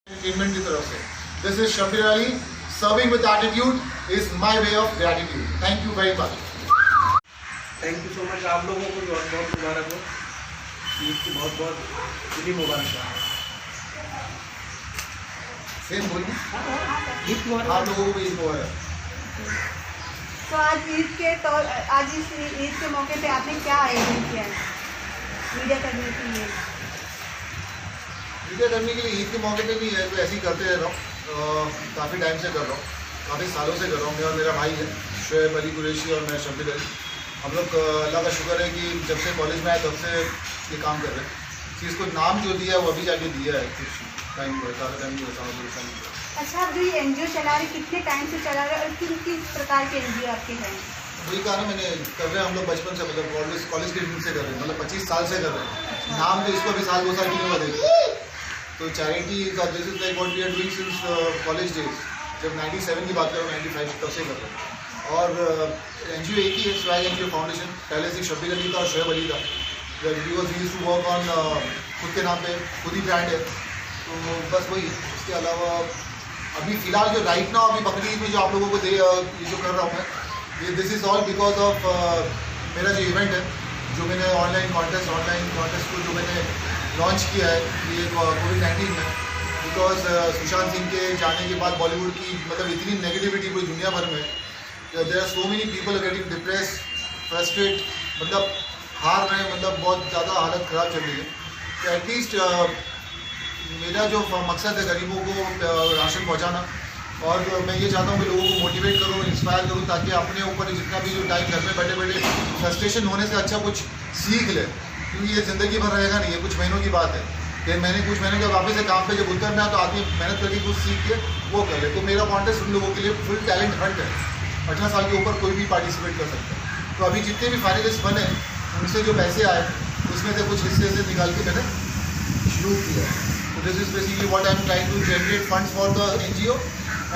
Entertainment की तरफ से this is Shabbir Ali serving with attitude is my way of gratitude. Thank you very much. Thank you so much. आप लोगों को बहुत बहुत मुबारक हो, ईद की बहुत बहुत दिली मुबारक। सेम बोलिए, ईद मुबारक आप लोगों को भी ईद मुबारक। तो आज ईद इस ईद के मौके पे आपने क्या आयोजन किया है मीडिया करने के लिए? मीडिया करने के लिए ईद के मौके पे भी है तो ऐसे ही करते रह रहा हूँ। काफ़ी टाइम से कर रहा हूँ, काफ़ी सालों से कर रहा हूँ। मैं और मेरा भाई है शोएब अली कुरैशी और मैं शब्बीर अली। हम लोग अल्लाह का शुक्र है कि जब से कॉलेज में आए तब से ये काम कर रहे हैं। चीज़ को नाम जो दिया है वो अभी जाके दिया है, कुछ टाइम हुआ, ज़्यादा टाइम नहीं हुआ। अच्छा, आप जो ये एनजीओ चला रहे कितने टाइम से चला रहे और किन किस प्रकार के एनजीओ आपके हैं? वही कहा ना मैंने, कर रहे हैं हम लोग बचपन से, मतलब कॉलेज के दिन से कर रहे हैं, मतलब 25 साल से कर रहे हैं। नाम तो इसको अभी साल 2 साल की नहीं बदलेगी। तो charity this is like what we are doing since college days. जब 97 की बात करो, 95 तब से कर रहे हैं। और एनजीओ एक ही है, स्वैग एनजीओ फाउंडेशन। पहले से शब्बीर अली था और शोएब अली था। We used to work on खुद के नाम पे, खुद ही ब्रांड है। तो बस वही, उसके अलावा अभी फ़िलहाल जो राइट नाउ अभी बकरी ईद में जो आप लोगों को ये जो कर रहा हूँ मैं, ये this is all because of मेरा जो इवेंट है, जो मैंने ऑनलाइन कॉन्टेस्ट को जो मैंने लॉन्च किया है ये कोविड-19 में। बिकॉज सुशांत सिंह के जाने के बाद बॉलीवुड की मतलब इतनी नेगेटिविटी पूरी दुनिया भर में, there are so many people getting depress, frustrate, मतलब हार रहे हैं, मतलब बहुत ज़्यादा हालत ख़राब चल रही है। तो एटलीस्ट मेरा जो मकसद है गरीबों को राशन पहुंचाना, और मैं ये चाहता हूँ कि लोगों को मोटिवेट करूँ, इंस्पायर करूँ, ताकि अपने ऊपर जितना भी जो टाइम घर में बैठे बैठे फ्रस्ट्रेशन होने से अच्छा कुछ सीख ले, क्योंकि ये ज़िंदगी भर रहेगा नहीं, ये कुछ महीनों की बात है। फिर कुछ महीने जब वापस से काम पे जब उतरना है तो आदमी मेहनत करके कुछ सीख के वो कर ले। तो मेरा कॉन्टेस्ट उन लोगों के लिए फुल टैलेंट हंट है। 18 साल के ऊपर कोई भी पार्टिसिपेट कर सकता है। तो अभी जितने भी फाइनलिस्ट बने उनसे जो पैसे आए उसमें से कुछ हिस्से से निकाल के मैंने शुरू किया। This is basically what I'm trying to generate funds for the NGO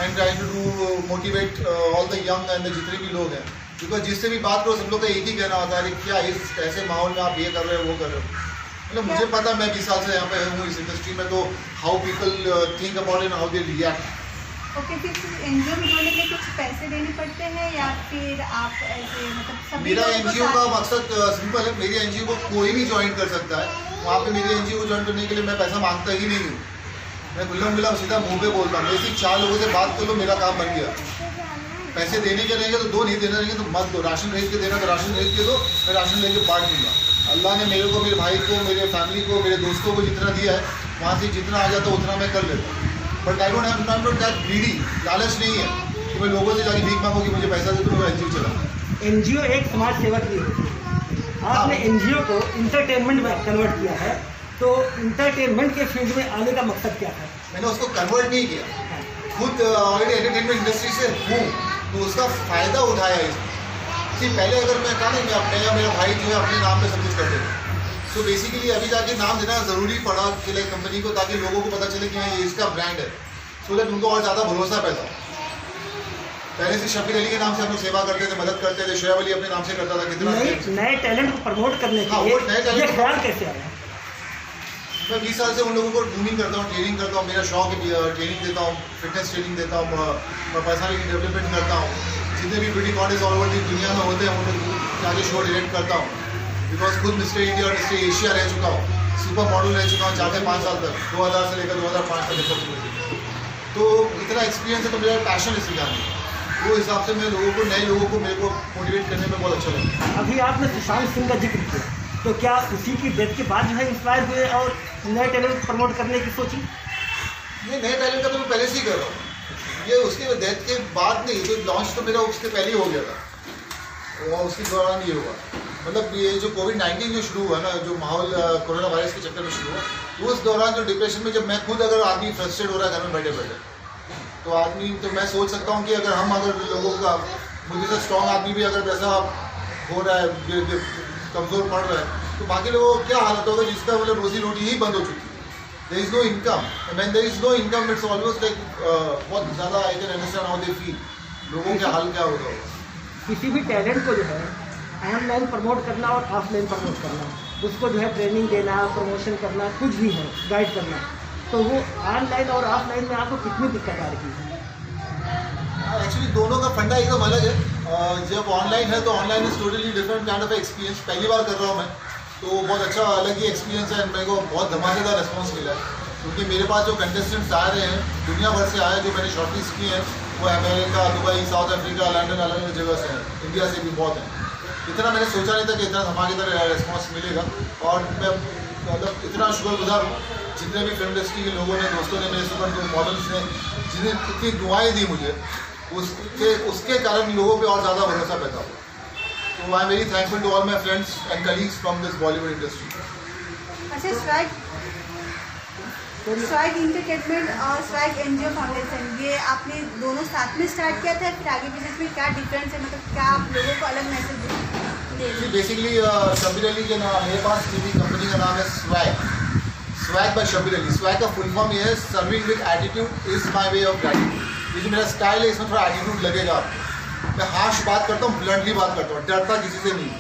and trying to do motivate all the young and the जितने भी लोग हैं, because जिससे भी बात करो सब लोग का एक ही कहना होता है, क्या इस ऐसे माहौल में आप ये कर रहे हो वो कर रहे हो। मतलब मुझे पता, मैं 20 साल से यहाँ पे हूँ इस इंडस्ट्री में, तो how people think about it, how they react. Okay, फिर एनजीओ में जोड़ने के लिए कुछ पैसे देने पड़ते हैं या फिर आप ऐसे मतलब सभी मेरा लोगों को एनजीओ का मकसद सिंपल है। मेरी एनजीओ को कोई भी ज्वाइन कर सकता है। वहाँ पे मेरी एनजीओ को ज्वाइन करने के लिए मैं पैसा मांगता ही नहीं हूँ। मैं खुल्ला सीधा मुंह पे बोलता हूँ, ऐसी 4 लोगों से बात कर लो, मेरा काम बन गया। पैसे देने के रहेंगे तो दो, नहीं देने रहेंगे तो मत दो। राशन खरीद के देना तो राशन खरीद के दो, मैं राशन लेके बांट दूँगा। अल्लाह ने मेरे को, मेरे भाई को, मेरे फैमिली को, मेरे दोस्तों को जितना दिया है, वहाँ से जितना आ जाता है उतना मैं कर लेता हूँ। But I don't have not that greedy, लालच नहीं है कि मैं लोगों से जाके भीख मांगूँ कि मुझे पैसा दे तो मैं एनजीओ चलाऊँ। एनजीओ एक समाज सेवा के लिए होती है। आपने एनजीओ को इंटरटेनमेंट में कन्वर्ट किया है, तो इंटरटेनमेंट के फील्ड में आने का मकसद क्या है? मैंने उसको कन्वर्ट नहीं किया, खुद ऑलरेडी एंटरटेनमेंट इंडस्ट्री से हूँ तो उसका फ़ायदा उठाया इसमें। इससे पहले अगर मैं कहा नहीं, मैं या मेरा भाई जो है अपने नाम पे सब कुछ करते थे। सो बेसिकली अभी जाके नाम देना ज़रूरी पड़ा कि लाइक कंपनी को, ताकि लोगों को पता चले कि हाँ ये इसका ब्रांड है, सो दैट उनको और ज़्यादा भरोसा पैदा हो। पहले से शब्बीर अली के नाम से हम लोग सेवा करते थे, मदद करते थे। शोएब अली अपने नाम से करता था। कितना नए टैलेंट को प्रमोट करने के लिए नए टैलेंट ये ख्याल कैसे आया? मैं 20 साल से उन लोगों को ग्रूमिंग करता हूँ, ट्रेनिंग करता हूँ। मेरा शौक है, ट्रेनिंग देता हूँ, फिटनेस ट्रेनिंग देता हूँ, पर्सनालिटी डेवलपमेंट करता हूँ। जितने भी ब्यूटी कॉन्टेस्ट ऑल ओवर दुनिया में होते हैं उन लोग आगे शो डायरेक्ट करता हूँ। बिकॉज खुद मिस्टर इंडिया और मिस्टर एशिया रह चुका हूँ, सुपर मॉडल रह चुका हूँ 4 से 5 साल तक, 2000 से लेकर 2005 तक। तो इतना एक्सपीरियंस है, तो मेरा पैशन है सिखाने। वो हिसाब से मैं लोगों को, नए लोगों को मेरे को मोटिवेट करने में बहुत अच्छा लगता है। अभी आपने सुशांत सिंह का जिक्र किया, तो क्या उसी की डेथ के बाद जो है इंस्पायर हुए और नए टैलेंट प्रमोट करने की सोची? ये नए टैलेंट का तो मैं पहले से ही कर रहा हूँ। ये उसके डेथ के बाद नहीं, तो लॉन्च तो मेरा उसके पहले ही हो गया था, और उसके दौरान ये हुआ। मतलब ये जो कोविड-19 जो शुरू हुआ ना, जो माहौल कोरोना वायरस के चक्कर में शुरू हुआ, उस दौरान जो डिप्रेशन में, जब मैं खुद अगर आदमी फ्रस्ट्रेट हो रहा है घर में बैठे बैठे, तो आदमी, तो मैं सोच सकता हूँ कि अगर लोगों का, मुझे से स्ट्रॉन्ग आदमी भी अगर वैसा हो रहा है, कमज़ोर पड़ रहा है, तो बाकी लोगों को क्या हालत होगा जिसका मतलब रोजी रोटी ही बंद हो चुकी है। There is no income, when there is no income it's always like बहुत ज़्यादा I can understand how they feel. लोगों के हाल क्या होगा। किसी भी टैलेंट को जो है ऑनलाइन प्रमोट करना और ऑफलाइन प्रमोट करना, उसको जो है ट्रेनिंग देना, प्रमोशन करना, कुछ भी है, गाइड करना, तो वो ऑनलाइन और ऑफलाइन में आपको कितनी दिक्कत आ रही है? एक्चुअली दोनों का फंडा एकदम अलग है। जब ऑनलाइन है तो online is totally different kind of experience. पहली बार कर रहा हूँ मैं, तो बहुत अच्छा अलग ही एक्सपीरियंस है। मेरे को बहुत धमाकेदार रिस्पॉन्स मिला है, क्योंकि मेरे पास जो कंटेस्टेंट्स आ रहे हैं दुनिया भर से आए, जो मैंने शॉर्टलिस्ट किए हैं, वो America, Dubai, south Africa, London, अलग अलग जगह से हैं, इंडिया से भी बहुत हैं। इतना मैंने सोचा नहीं था कि इतना धमाकेदार रिस्पॉन्स मिलेगा, और मैं मतलब इतना शुक्रगुजार हूँ जितने भी फिल्म इंडस्ट्री के लोगों ने, दोस्तों ने, मेरे सुपर जो मॉडल्स ने, जिन्हें इतनी दुआएं दी मुझे, उसके कारण लोगों पे और ज़्यादा भरोसा पैदा हुआ। तो I am very thankful to all my friends and colleagues from this Bollywood industry. अच्छा, स्वाग इंटरटेनमेंट और स्वाग एनजीओ फाउंडेशन, ये आपने दोनों साथ में स्टार्ट किया था, फिर आगे बिजनेस में क्या डिफरेंस है, मतलब क्या आप लोगों को अलग मैसेज दे? बेसिकली शब्बीर अली के नाम, मेरे पास टीवी कंपनी का नाम है swag by Shabbir Ali. Swag का फुल फॉर्म ये है, serving with attitude is my way of gratitude. ये जो मेरा स्टाइल है, इसमें थोड़ा एटीट्यूड लगेगा आपको। मैं हार्श बात करता हूँ, ब्लंटली बात करता हूँ, डरता किसी से नहीं।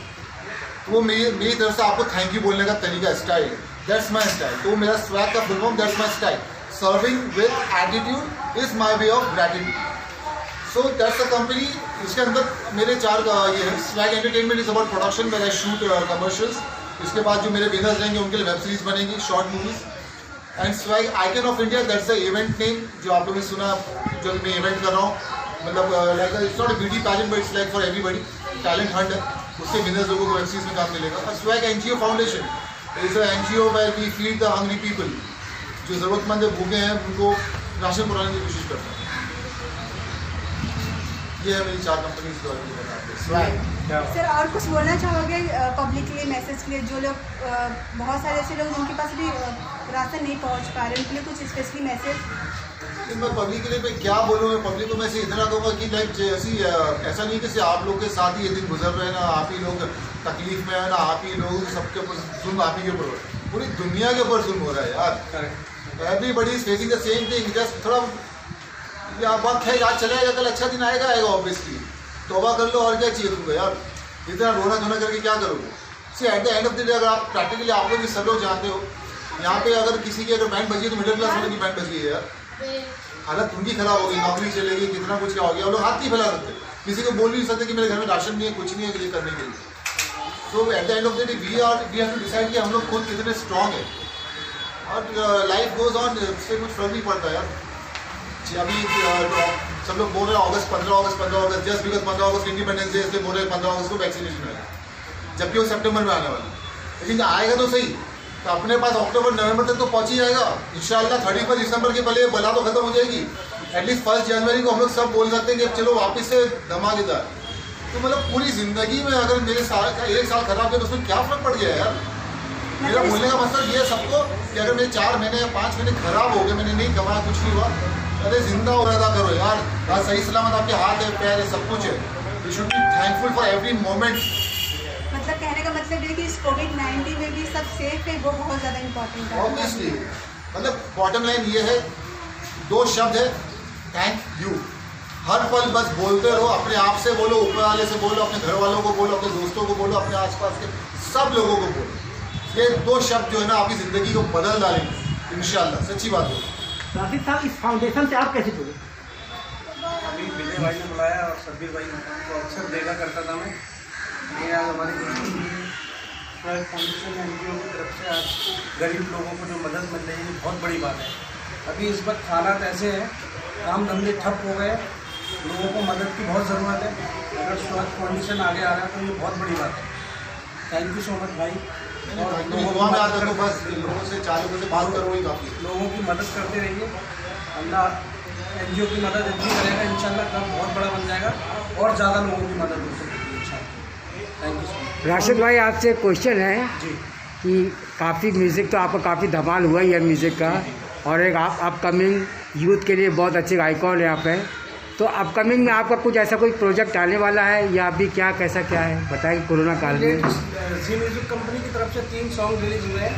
तो वो मेरी तरफ से आपको थैंक यू बोलने का तरीका, स्टाइल, दैट्स माई स्टाइल। तो मेरा स्वैग का full form, that's my style. Serving with attitude is my way of gratitude. So that's the company. इसके अंदर मेरे 4 ये है। Swag entertainment is about production, where I shoot commercials. इसके बाद जो मेरे विनर्स रहेंगे उनके लिए वेब सीरीज बनेगी, short movies. And swag icon of India, that's the event name जो आप लोगों ने सुना, जो मैं इवेंट कर रहा हूँ। मतलब like it's not a beauty pageant, but it's like for everybody, talent Hunt है। उससे विनर्स लोगों को वेब सीरीज में काम मिलेगा। और swag NGO foundation is a NGO where we feed the hungry people, जो ज़रूरतमंद भूखे हैं उनको राशन पुराने की कोशिश करते हैं। ये है मेरी 4 कंपनीज के बारे में स्वैग। सर, और कुछ बोलना चाहोगे पब्लिक के लिए, मैसेज के लिए, जो लोग बहुत सारे ऐसे लोग जिनके पास भी राशन नहीं पहुंच पा रहे, उनके लिए कुछ स्पेशली मैसेज? मैं पब्लिक के लिए मैं क्या बोलूँ। मैं पब्लिक को मैं से इतना कहूँगा कि लाइक जैसी ऐसा नहीं कि आप लोग के साथ ही ये दिन गुजर रहे हैं, ना आप ही लोग तकलीफ में है, ना आप ही लोग सबके ऊपर जुल्म आप ही के ऊपर, पूरी दुनिया के ऊपर जुल्म हो रहा है यार। Everybody is facing the same thing. Just थोड़ा वक्त है, याद चलेगा, कल अच्छा दिन आएगा ऑब्वियसली। तौबा कर लो, और क्या चाहिए तुमको यार, इतना रोना धोना करके क्या करोगे। See at the end of the day, अगर आप प्रैक्टिकली आप लोग भी सब लोग जानते हो, यहाँ पे अगर किसी की अगर बैंड बजी है तो मिडिल क्लास वाले की बैंड बजी है यार। हालत उनकी खराब होगी, नौकरी चलेगी, कितना कुछ क्या हो गया, लोग हाथ नहीं फैला सकते, किसी को बोल नहीं सकते कि मेरे घर में राशन नहीं है, कुछ नहीं है के लिए करने के लिए। तो at the end of the day we have to decide कि हम लोग खुद कितने स्ट्रॉन्ग है, और लाइफ गोज ऑन, इससे कुछ फर्क नहीं पड़ता यार। अभी सब लोग बोल रहे हैं अगस्त 15 अगस्त, जस्ट बिकॉज 15 अगस्त इंडिपेंडेंस डे, इसलिए बोल रहे हैं 15 अगस्त को वैक्सीनेशन है, जबकि वो सितंबर में आने वाला है। लेकिन आएगा तो सही, तो अपने पास अक्टूबर नवंबर तक तो पहुंच ही जाएगा इंशाल्लाह। 31 दिसंबर के पहले बला तो खत्म हो जाएगी। एटलीस्ट 1 जनवरी को हम लोग सब बोल सकते हैं कि अब चलो वापस से धमाकेदार। तो मतलब पूरी ज़िंदगी में अगर मेरे साल का 1 साल खराब गया तो उसमें क्या फ़र्क पड़ गया यार। मेरा बोलने का मतलब ये है सबको कि अगर मेरे 4 महीने या 5 महीने खराब हो गए, मैंने नहीं कमाया, कुछ नहीं हुआ, अरे जिंदा हो रहा करो यार। आज सही सलामत आपके हाथ है, पैर है, सब कुछ है। You should be thankful for every moment. मतलब कहने का मतलब ये कि इस कोविड-19 में भी सब सेफ है, वो बहुत ज़्यादा इम्पोर्टेंट है। ऑब्वियसली, मतलब बॉटम लाइन ये है, 2 शब्द है, थैंक यू। हर पल बस बोलते रहो, अपने आप से बोलो, ऊपर वाले से बोलो, अपने घर वालों को बोलो, अपने दोस्तों को बोलो, अपने आसपास के सब लोगों को बोलो। ये 2 शब्द जो है ना आपकी ज़िंदगी को बदल डालेंगे इंशाल्लाह, सच्ची बात है। राशिद साहब, इस फाउंडेशन से आप कैसे जुड़े? अभी विजय भाई ने बुलाया और शब्बीर भाई को अक्सर देखा करता था मैं। ये आज हमारी फाउंडेशन एनजीओ की तरफ से आज गरीब लोगों को जो मदद मिल रही है, बहुत बड़ी बात है। अभी इस वक्त हालात ऐसे हैं, काम धंधे ठप हो गए, लोगों को मदद की बहुत ज़रूरत है। अगर स्वास्थ्य फाउंडेशन आगे आ रहा है तो ये बहुत बड़ी बात है। थैंक यू सो मच भाई। और लोगों में आता तो बस लोगों से 4 लोगों से बात करो, ही काफ़ी। लोगों की मदद करते रहिए, अल्लाह एनजीओ की मदद इतनी करेगा इंशाल्लाह काम बहुत बड़ा बन जाएगा और ज़्यादा लोगों की मदद हो सकेगी इंशाल्लाह। Thank you so much. Rashid भाई, आपसे क्वेश्चन है जी कि काफ़ी म्यूज़िक तो आपका काफ़ी धमाल हुआ ही है म्यूज़िक का, और एक आप अपकमिंग यूथ के लिए बहुत अच्छे आइकॉन है आप हैं, तो अपकमिंग में आपका कुछ ऐसा कोई प्रोजेक्ट आने वाला है या अभी क्या कैसा क्या है बताइए कोरोना काल में? जी म्यूजिक कंपनी की तरफ से 3 सॉन्ग रिलीज हुए हैं।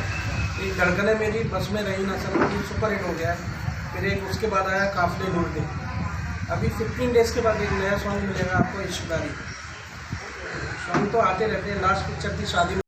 एक धड़कने मेरी, बस में रही ना सनम, सुपर हिट हो गया है। फिर एक उसके बाद आया काफले लूट दे। अभी 15 डेज़ के बाद एक नया सॉन्ग मिलेगा आपको, इश्क़दारी। सॉन्ग तो आते रहते हैं, लास्ट पिक्चर थी शादी में।